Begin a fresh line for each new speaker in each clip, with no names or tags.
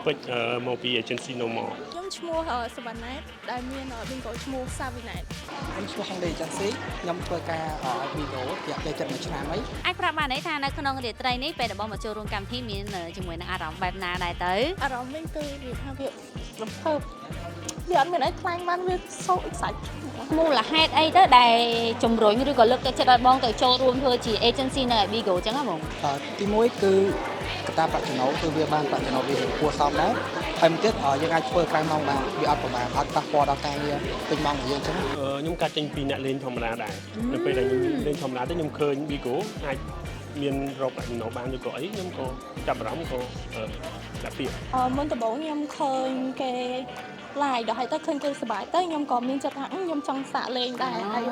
ពេជ្រមកពី agency normal
ខ្ញុំឈ្មោះសវណ្ណែតដែលមាន bingo ឈ្មោះ Savinet
ខ្ញុំឈ្មោះ Hongdae Agency ខ្ញុំធ្វើការ bingo រយៈពេល7ឆ្នាំហើយ
អាចប្រាប់បានទេថានៅក្នុងរាត្រីនេះពេលដែលបងមកចូលរួមកម្មវិធីមានជាមួយនឹងអារម្មណ៍បែបណាដែរទៅ
អារម្មណ៍វិញគឺវាថាវារំភើបវាអត់មានអីខ្លាំងបានវា so excited
មូលហេតុអីទៅដែលជំរុញឬក៏លើកទឹកចិត្តឲ្យបងទៅចូលរួមធ្វើជា agency នៅ Bigo អញ្ចឹងហ៎បង
ទី1គឺកត្តាប្រាក់ចំណូលគឺវាបានប្រាក់ចំណូលវាគួរសមដែរហើយមួយទៀតយើងអាចធ្វើក្រៅម៉ោងបានវាអត់ប្រហែលអត់ប៉ះពាល់ដល់ការងារពេញម៉ោងរបស់យើងអញ្ចឹង
ខ្ញុំកាត់ចេញពីអ្នកលេងធម្មតាដែរនៅពេលដែលខ្ញុំលេងធម្មតាទៅខ្ញុំឃើញ Bigo អាចមានរកប្រាក់ចំណូលបានឬក៏អីខ្ញុំក៏ចាប់អារម្មណ៍ក៏ដាក់ពាក្យ
មុនដំបូងខ្ញុំឃើញគេ live ដល់ហើយទៅឃើញគេសប្បាយទៅខ្ញុំក៏មានចិត្តថាខ្ញុំចង់សាកលេងដែរហើយ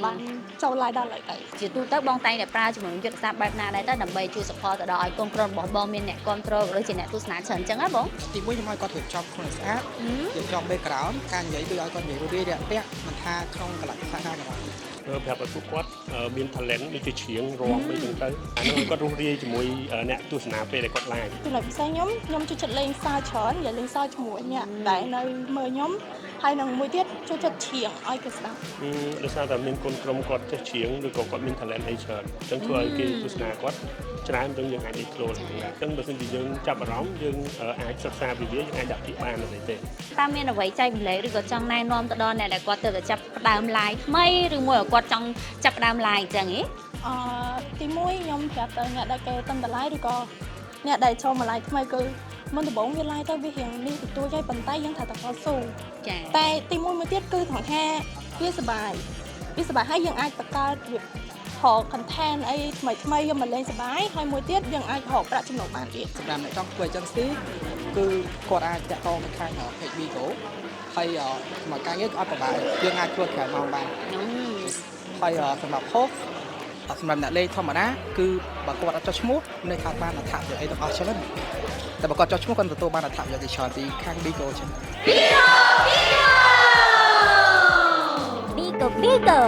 បានចូល live ដល់ឡើយទៅ
ជាទូទៅបងតែងតែប្រើជាមួយយុទ្ធសាស្ត្របែបណាដែរទៅដើម្បីជួយ support ទៅដល់ឲ្យកូនក្រុមរបស់បងមានអ្នកគ្រប់គ្រងឬជាអ្នកទស្សនាច្រើនអញ្ចឹងណាបង
ទី1ខ្ញុំឲ្យគាត់រៀបចំខ្លួនស្អាតរៀបចំ background ការនិយាយគឺឲ្យគាត់និយាយរួចរាយរាក់ពាក់មិនថាក្នុងកលៈទេសៈណាក៏ដោយ
ប្រាប់ឲ្យពួកគាត់មាន talent ដូចជាច្រៀងរាំអីចឹងទៅអានោះគាត់រស់រាយជាមួយអ្នកទស្សនាពេលដែលគាត់ live
ចំណុចពិសេសខ្ញុំចូលចិត្តលេងសើចច្រើននិយាយលេងសើចជាមួយអ្នកដែលនៅមើលខ្ញុំហើយនឹងមួយទៀតចូលចិត្តច្រៀងឲ្យគេស្ដាប់
ដោយសារតែមានកូនក្រុមគាត់ចេះច្រៀងឬក៏គាត់មាន talent អីច្រើនអញ្ចឹងធ្វើឲ្យគេទស្សនាគាត់ច្រើនអញ្ចឹងយើងអាចលេចធ្លោហ្នឹងអញ្ចឹងបើសិនជាយើងចាប់អារម្មណ៍យើងអាចសិក្សាពីវាយើងអាចដាក់ពាក្យបានអីទេ
តាមមានអ្វីចែកម្លែកឬក៏ចង់ណែនាំទៅដល់អ្នកដែលគាត់ទៅចាប់ផ្ដើម live ថ្មីឬមួយគាត់ចង់ចាប់ផ្ដើម live អញ្ចឹងហ៎
ទី1ខ្ញុំប្រាប់ទៅអ្នកដែលគេតាមតម្លៃឬក៏អ្នកដែលចូលមក live ថ្មីគឺមុនដំបូងវា live ទៅវារៀងនេះទទួលហើយប៉ុន្តែយើងត្រូវតែតស៊ូ
ចា៎
តែទី1មួយទៀតគឺត្រង់ថាវាសប្បាយហើយយើងអាចបង្កើតវារក content អីថ្មីយកមកលេងសប្បាយហើយមួយទៀតយើងអាចរកប្រាក់ចំណូលបានទៀត
សម្រាប់អ្នកចង់ធ្វើ agency គឺគាត់អាចតាក់ទងទៅខាង page Bigo ហើយមកការងារអត់ប្រហែលយើងអាចធ្វើក្រៅម៉ោងបានហើយសម្រាប់ host សម្រាប់អ្នកលេងធម្មតាគឺបើគាត់អត់ចុះឈ្មោះនៅខាងបានអត្ថប្រយោជន៍អីទាំងអស់ចឹងតែបើគាត់ចុះឈ្មោះគាត់ទទួលបានអត្ថប្រយោជន៍ច្រើនពីខាង Bigo ចឹង
Bigo